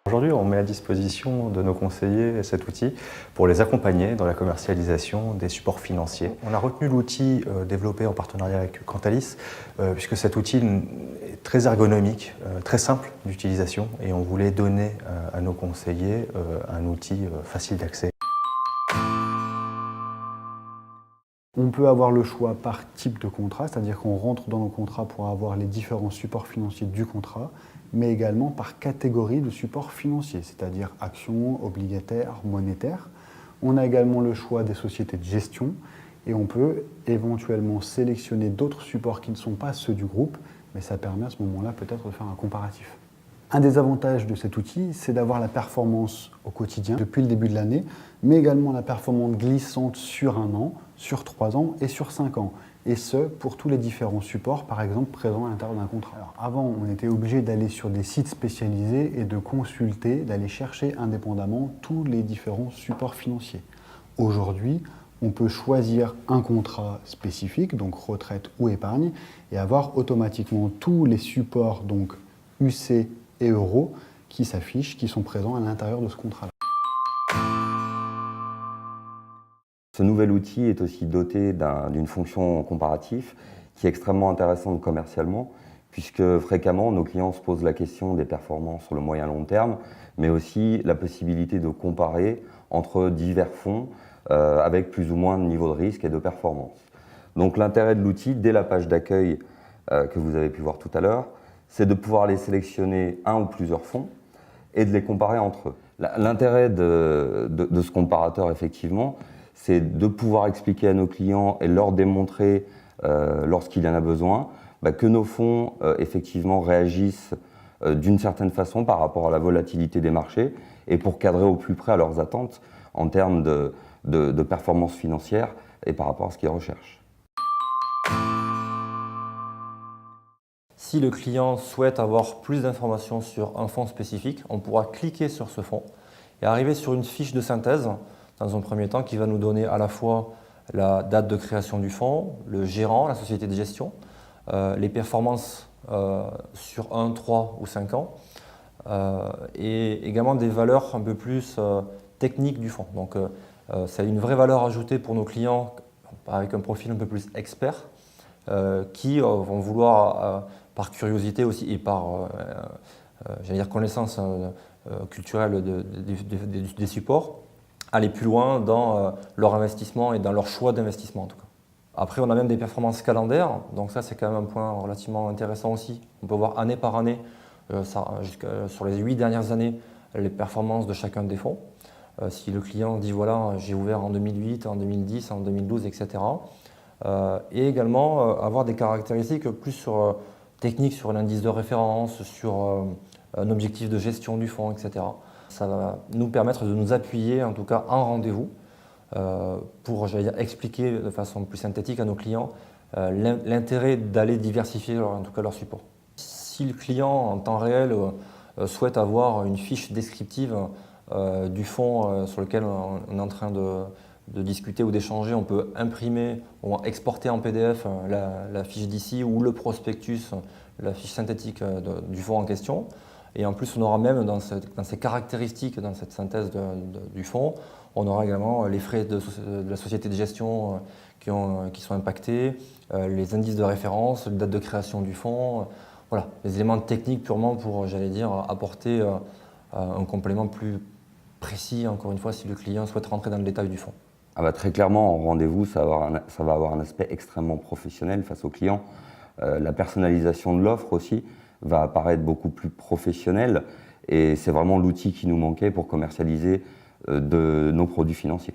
Aujourd'hui, on met à disposition de nos conseillers cet outil pour les accompagner dans la commercialisation des supports financiers. On a retenu l'outil développé en partenariat avec Cantalis, puisque cet outil est très ergonomique, très simple d'utilisation, et on voulait donner à nos conseillers un outil facile d'accès. On peut avoir le choix par type de contrat, c'est-à-dire qu'on rentre dans nos contrats pour avoir les différents supports financiers du contrat, mais également par catégorie de supports financiers, c'est-à-dire actions, obligataires, monétaires. On a également le choix des sociétés de gestion et on peut éventuellement sélectionner d'autres supports qui ne sont pas ceux du groupe, mais ça permet à ce moment-là peut-être de faire un comparatif. Un des avantages de cet outil, c'est d'avoir la performance au quotidien depuis le début de l'année, mais également la performance glissante sur 1 an, sur 3 ans et sur 5 ans. Et ce, pour tous les différents supports, par exemple, présents à l'intérieur d'un contrat. Alors, avant, on était obligé d'aller sur des sites spécialisés et de consulter, d'aller chercher indépendamment tous les différents supports financiers. Aujourd'hui, on peut choisir un contrat spécifique, donc retraite ou épargne, et avoir automatiquement tous les supports, donc UC et euros, qui s'affichent, qui sont présents à l'intérieur de ce contrat-là. Ce nouvel outil est aussi doté d'une fonction comparatif qui est extrêmement intéressante commercialement, puisque fréquemment nos clients se posent la question des performances sur le moyen long terme, mais aussi la possibilité de comparer entre divers fonds avec plus ou moins de niveau de risque et de performance. Donc l'intérêt de l'outil, dès la page d'accueil que vous avez pu voir tout à l'heure, c'est de pouvoir les sélectionner un ou plusieurs fonds et de les comparer entre eux. L'intérêt de ce comparateur, effectivement, c'est de pouvoir expliquer à nos clients et leur démontrer, lorsqu'il y en a besoin, que nos fonds, effectivement, réagissent d'une certaine façon par rapport à la volatilité des marchés et pour cadrer au plus près à leurs attentes en termes de performance financière et par rapport à ce qu'ils recherchent. Si le client souhaite avoir plus d'informations sur un fonds spécifique, on pourra cliquer sur ce fonds et arriver sur une fiche de synthèse dans un premier temps qui va nous donner à la fois la date de création du fonds, le gérant, la société de gestion, les performances sur 1, 3 ou 5 ans et également des valeurs un peu plus techniques du fonds. Donc c'est une vraie valeur ajoutée pour nos clients avec un profil un peu plus expert qui vont vouloir par curiosité aussi et par j'allais dire connaissance culturelle des supports, aller plus loin dans leur investissement et dans leur choix d'investissement en tout cas. Après, on a même des performances calendaires, donc ça c'est quand même un point relativement intéressant aussi. On peut voir année par année, sur les 8 dernières années, les performances de chacun des fonds. Si le client dit voilà, j'ai ouvert en 2008, en 2010, en 2012, etc. Et également avoir des caractéristiques plus techniques sur l'indice de référence, sur un objectif de gestion du fonds, etc. Ça va nous permettre de nous appuyer, en tout cas en rendez-vous, pour expliquer de façon plus synthétique à nos clients l'intérêt d'aller diversifier en tout cas leur support. Si le client en temps réel souhaite avoir une fiche descriptive du fonds sur lequel on est en train de discuter ou d'échanger, on peut imprimer ou exporter en PDF la fiche d'ici ou le prospectus, la fiche synthétique du fonds en question. Et en plus, on aura même dans ces caractéristiques, dans cette synthèse du fonds, on aura également les frais de la société de gestion qui sont impactés, les indices de référence, les dates de création du fonds, voilà, les éléments techniques purement pour, j'allais dire, apporter un complément plus précis, encore une fois, si le client souhaite rentrer dans le détail du fonds. Très clairement, en rendez-vous, ça va avoir un aspect extrêmement professionnel face au client. La personnalisation de l'offre aussi va apparaître beaucoup plus professionnelle et c'est vraiment l'outil qui nous manquait pour commercialiser de nos produits financiers.